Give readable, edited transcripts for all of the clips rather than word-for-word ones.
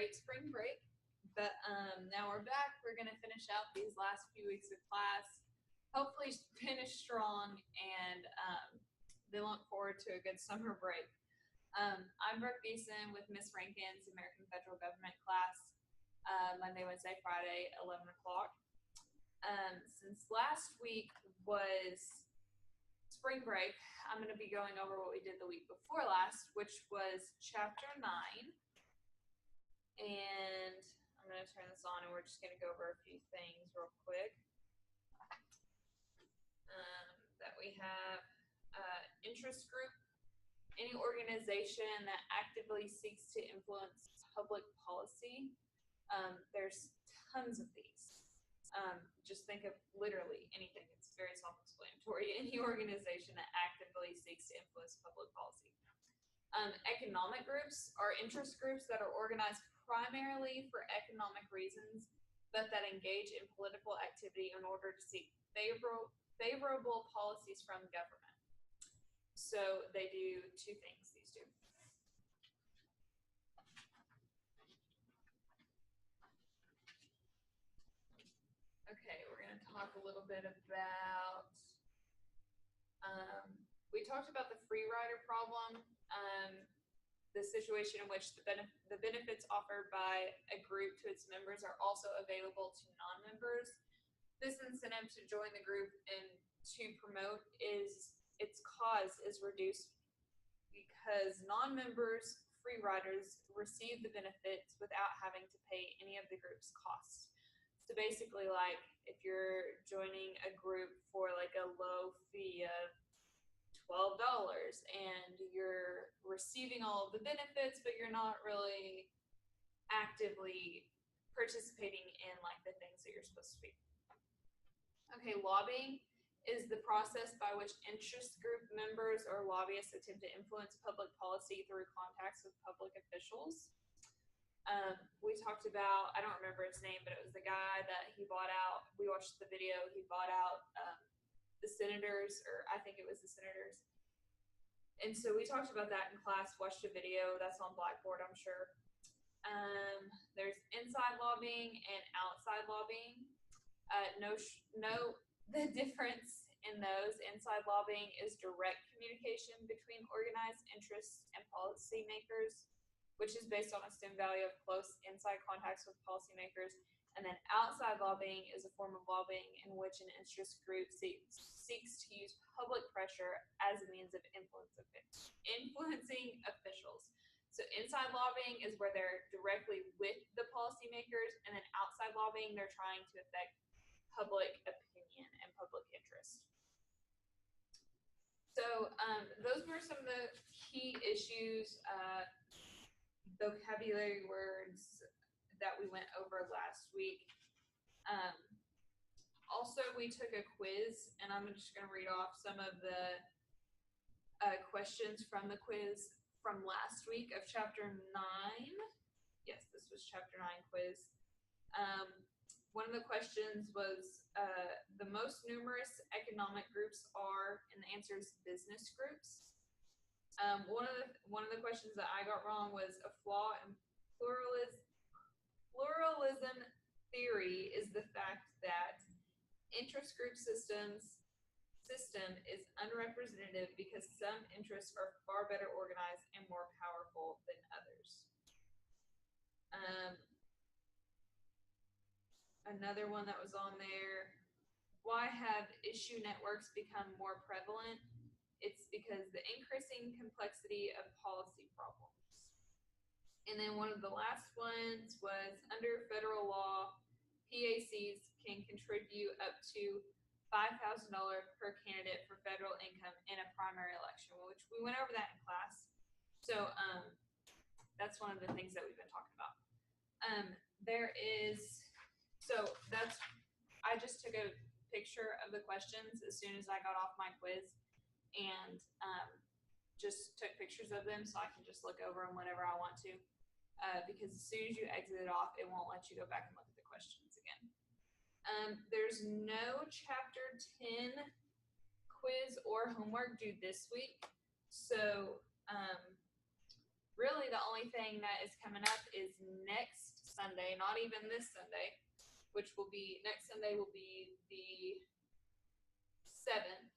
great spring break, but now we're back. We're going to finish out these last few weeks of class, hopefully finish strong, and then look forward to a good summer break. I'm Brooke Beason with Miss Rankin's American Federal Government class, Monday, Wednesday, Friday, 11 o'clock. Since last week was spring break, I'm going to be going over what we did the week before last, which was chapter 9. And I'm going to turn this on and we're just going to go over a few things real quick. That we have interest group, any organization that actively seeks to influence public policy. There's tons of these. Just think of literally anything. It's very self-explanatory. Any organization that actively seeks to influence public policy. Economic groups are interest groups that are organized primarily for economic reasons, but that engage in political activity in order to seek favorable policies from government. So they do two things, these two. Okay, we're going to talk a little bit about, we talked about the free rider problem, the situation in which the benefits offered by a group to its members are also available to non-members. This incentive to join the group and to promote its cause is reduced because non-members, free riders, receive the benefits without having to pay any of the group's costs. So basically, like if you're joining a group for like a low fee of $12 and you're receiving all of the benefits, but you're not really actively participating in like the things that you're supposed to be. Okay, lobbying is the process by which interest group members or lobbyists attempt to influence public policy through contacts with public officials. We talked about, I don't remember his name, but it was the guy that he bought out. We watched the video. He bought out the senators, or I think it was the senators. And so we talked about that in class, watched a video that's on Blackboard, I'm sure. There's inside lobbying and outside lobbying. The difference in those. Inside lobbying is direct communication between organized interests and policymakers, which is based on assumed value of close inside contacts with policymakers. And then outside lobbying is a form of lobbying in which an interest group seeks to use public pressure as a means of influencing officials. So inside lobbying is where they're directly with the policymakers, and then outside lobbying, they're trying to affect public opinion and public interest. So those were some of the key issues, vocabulary words that we went over last week. Also, we took a quiz, and I'm just going to read off some of the questions from the quiz from last week of chapter 9. Yes, this was chapter 9 quiz. One of the questions was the most numerous economic groups are, and the answer is business groups. One of the questions that I got wrong was a flaw in pluralism theory is the fact that interest group system is unrepresentative because some interests are far better organized and more powerful than others. Another one that was on there, why have issue networks become more prevalent? It's because the increasing complexity of policy problems. And then one of the last ones was under federal law, PACs can contribute up to $5,000 per candidate for federal income in a primary election, which we went over that in class. So that's one of the things that we've been talking about. I just took a picture of the questions as soon as I got off my quiz, and just took pictures of them so I can just look over them whenever I want to, because as soon as you exit it off, it won't let you go back and look at the questions again. There's no chapter 10 quiz or homework due this week, so really the only thing that is coming up is next Sunday, not even this Sunday, which will be next Sunday will be the 7th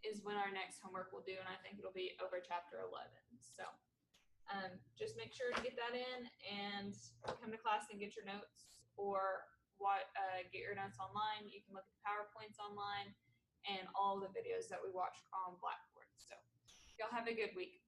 is when our next homework will do, and I think it'll be over chapter 11. So just make sure to get that in and come to class and get your notes, or get your notes online. You can look at the PowerPoints online and all the videos that we watch on Blackboard. So y'all have a good week.